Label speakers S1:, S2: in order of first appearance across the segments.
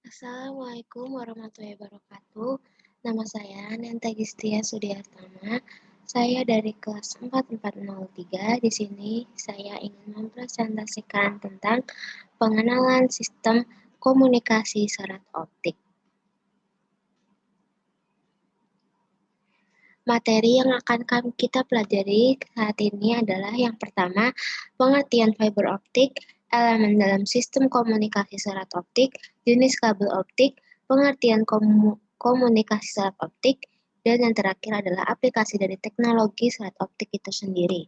S1: Assalamualaikum warahmatullahi wabarakatuh. Nama saya Nenta Gistia Sudiartana. Saya dari kelas 4403. Di sini saya ingin mempresentasikan tentang pengenalan sistem komunikasi serat optik. Materi yang akan kita pelajari saat ini adalah yang pertama, pengertian fiber optik, elemen dalam sistem komunikasi serat optik, jenis kabel optik, pengertian komunikasi serat optik, dan yang terakhir adalah aplikasi dari teknologi serat optik itu sendiri.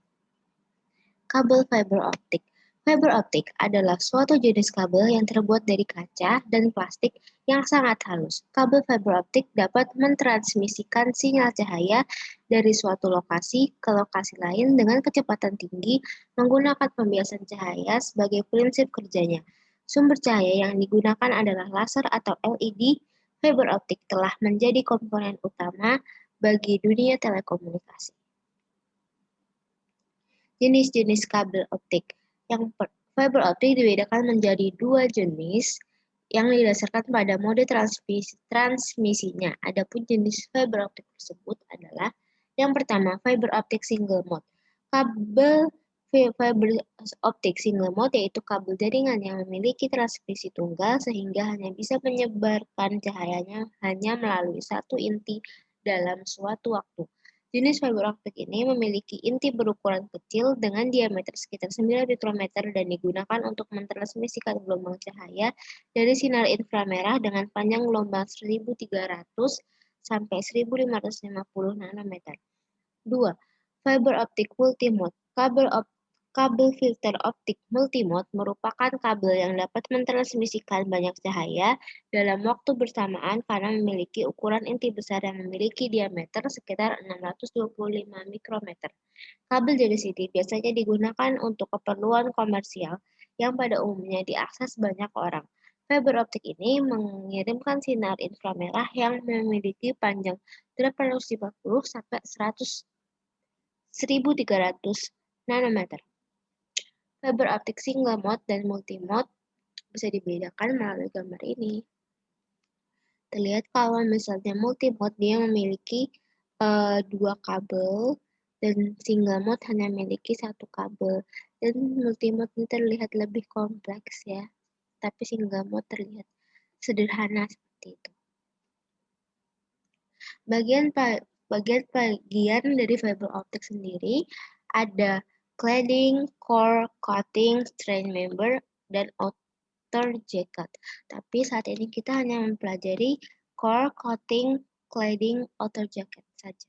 S1: Kabel fiber optik. Fiber optik adalah suatu jenis kabel yang terbuat dari kaca dan plastik yang sangat halus. Kabel fiber optik dapat mentransmisikan sinyal cahaya dari suatu lokasi ke lokasi lain dengan kecepatan tinggi menggunakan pembiasan cahaya sebagai prinsip kerjanya. Sumber cahaya yang digunakan adalah laser atau LED. Fiber optik telah menjadi komponen utama bagi dunia telekomunikasi. Jenis-jenis kabel optik. Fiber optik dibedakan menjadi dua jenis yang didasarkan pada mode transmisinya. Adapun jenis fiber optik tersebut adalah yang pertama, fiber optik single mode. Kabel fiber optik single mode yaitu kabel jaringan yang memiliki transmisi tunggal sehingga hanya bisa menyebarkan cahayanya hanya melalui satu inti dalam suatu waktu. Jenis fiber optik ini memiliki inti berukuran kecil dengan diameter sekitar 9 mikrometer dan digunakan untuk mentransmisikan gelombang cahaya dari sinar inframerah dengan panjang gelombang 1300 sampai 1550 nanometer. 2. Fiber optik multimode. Kabel filter optik multimode merupakan kabel yang dapat mentransmisikan banyak cahaya dalam waktu bersamaan karena memiliki ukuran inti besar yang memiliki diameter sekitar 625 mikrometer. Kabel jenis ini biasanya digunakan untuk keperluan komersial yang pada umumnya diakses banyak orang. Fiber optik ini mengirimkan sinar inframerah yang memiliki panjang 850 sampai 1300 nanometer. Fiber optik single mode dan multimode bisa dibedakan melalui gambar ini. Terlihat kalau misalnya multimode dia memiliki dua kabel dan single mode hanya memiliki satu kabel. Dan multimode ini terlihat lebih kompleks ya, tapi single mode terlihat sederhana seperti itu. Bagian dari fiber optik sendiri ada cladding, core, coating, strain member, dan outer jacket. Tapi saat ini kita hanya mempelajari core, coating, cladding, outer jacket saja.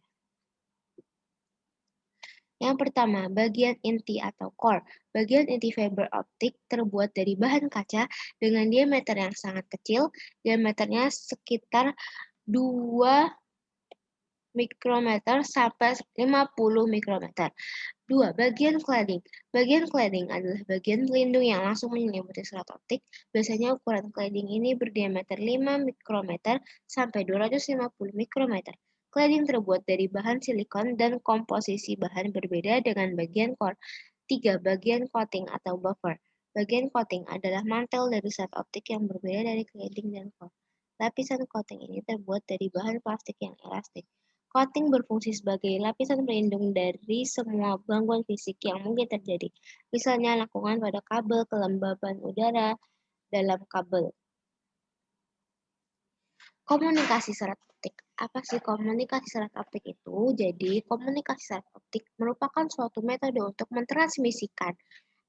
S1: Yang pertama, bagian inti atau core. Bagian inti fiber optik terbuat dari bahan kaca dengan diameter yang sangat kecil, diameternya sekitar 2 mikrometer sampai 50 mikrometer. 2. Bagian cladding. Bagian cladding adalah bagian pelindung yang langsung menyelimuti serat optik. Biasanya ukuran cladding ini berdiameter 5 mikrometer sampai 250 mikrometer. Cladding terbuat dari bahan silikon dan komposisi bahan berbeda dengan bagian core. 3. Bagian coating atau buffer. Bagian coating adalah mantel dari serat optik yang berbeda dari cladding dan core. Lapisan coating ini terbuat dari bahan plastik yang elastik. Coating berfungsi sebagai lapisan pelindung dari semua gangguan fisik yang mungkin terjadi, misalnya lengkungan pada kabel, kelembaban udara dalam kabel. Komunikasi serat optik. Apa sih komunikasi serat optik itu? Jadi, komunikasi serat optik merupakan suatu metode untuk mentransmisikan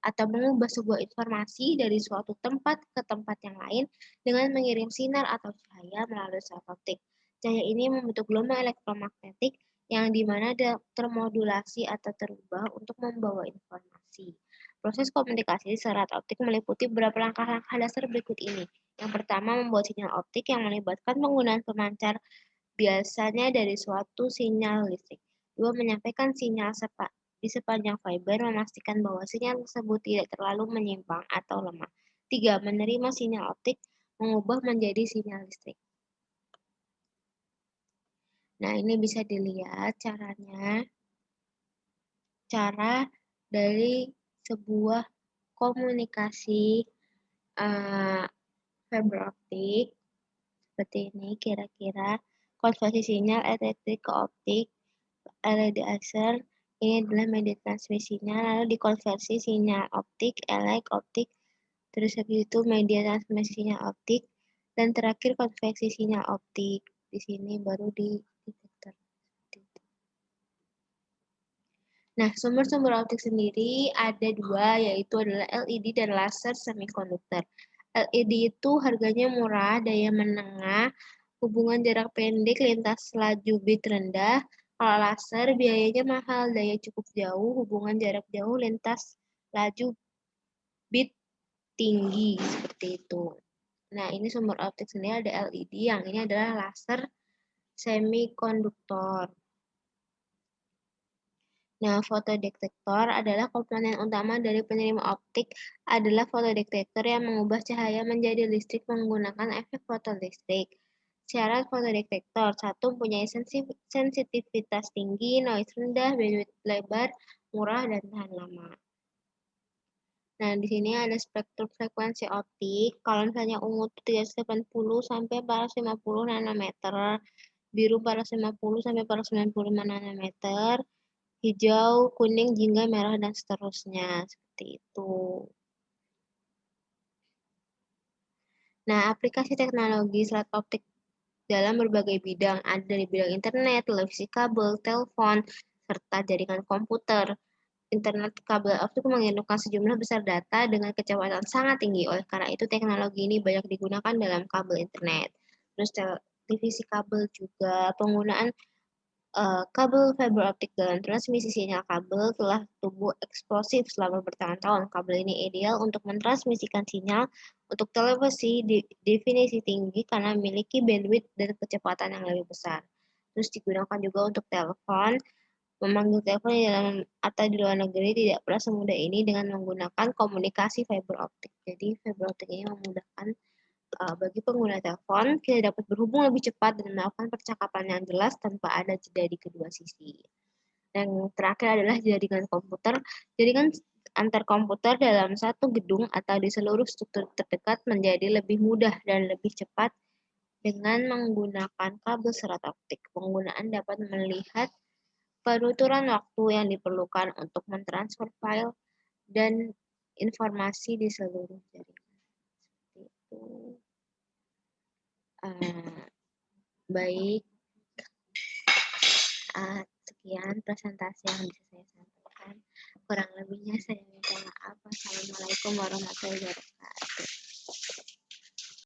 S1: atau mengubah sebuah informasi dari suatu tempat ke tempat yang lain dengan mengirim sinar atau cahaya melalui serat optik. Cahaya ini membentuk gelombang elektromagnetik yang dimana termodulasi atau terubah untuk membawa informasi. Proses komunikasi serat optik meliputi beberapa langkah-langkah dasar berikut ini. Yang pertama, membuat sinyal optik yang melibatkan penggunaan pemancar biasanya dari suatu sinyal listrik. 2. Menyampaikan sinyal di sepanjang fiber, memastikan bahwa sinyal tersebut tidak terlalu menyimpang atau lemah. 3. Menerima sinyal optik, mengubah menjadi sinyal listrik. Nah, ini bisa dilihat caranya. Cara dari sebuah komunikasi fiber optik seperti ini kira-kira konversi sinyal elektrik ke optik, LED laser, ini adalah media transmisinya, lalu dikonversi sinyal optik, optik, terus habis itu media transmisinya optik, dan terakhir konveksi sinyal optik. Di sini baru di detektor. Nah, sumber-sumber optik sendiri ada dua, yaitu adalah LED dan laser semikonduktor. LED itu harganya murah, daya menengah, hubungan jarak pendek, lintas laju bit rendah. Kalau laser biayanya mahal, daya cukup jauh, hubungan jarak jauh, lintas laju bit tinggi, seperti itu. Nah, ini sumber optik sendiri ada LED, yang ini adalah laser semikonduktor. Nah, fotodetektor adalah komponen utama dari penerima optik adalah fotodetektor yang mengubah cahaya menjadi listrik menggunakan efek fotoelastrik. Syarat fotodetektor: 1. Mempunyai sensitivitas tinggi, noise rendah, bandwidth lebar, murah, dan tahan lama. Nah, di sini ada spektrum frekuensi optik. Kalau misalnya ungu itu 380 sampai 450 nanometer, biru 450 sampai 495 nanometer, hijau, kuning, jingga, merah, dan seterusnya. Seperti itu. Nah, aplikasi teknologi selat optik dalam berbagai bidang, ada dari bidang internet, televisi kabel, telepon, serta jaringan komputer. Internet kabel optik mengirimkan sejumlah besar data dengan kecepatan sangat tinggi. Oleh karena itu, teknologi ini banyak digunakan dalam kabel internet. Terus televisi kabel juga, penggunaan kabel fiber optik dalam transmisi sinyal kabel telah tumbuh eksplosif selama bertahun-tahun. Kabel ini ideal untuk mentransmisikan sinyal untuk televisi di definisi tinggi karena memiliki bandwidth dan kecepatan yang lebih besar. Terus digunakan juga untuk telepon. Memanggil telepon di dalam atau di luar negeri tidak pernah semudah ini dengan menggunakan komunikasi fiber optik. Jadi fiber optik ini memudahkan bagi pengguna telepon, kita dapat berhubung lebih cepat dan melakukan percakapan yang jelas tanpa ada jeda di kedua sisi. Dan terakhir adalah jaringan komputer. Jaringan antar komputer dalam satu gedung atau di seluruh struktur terdekat menjadi lebih mudah dan lebih cepat dengan menggunakan kabel serat optik. Penggunaan dapat melihat penuturan waktu yang diperlukan untuk mentransfer file dan informasi di seluruh jaringan. Seperti itu. Baik, sekian presentasi yang bisa saya sampaikan. Kurang lebihnya saya minta maaf. Wassalamualaikum warahmatullahi wabarakatuh.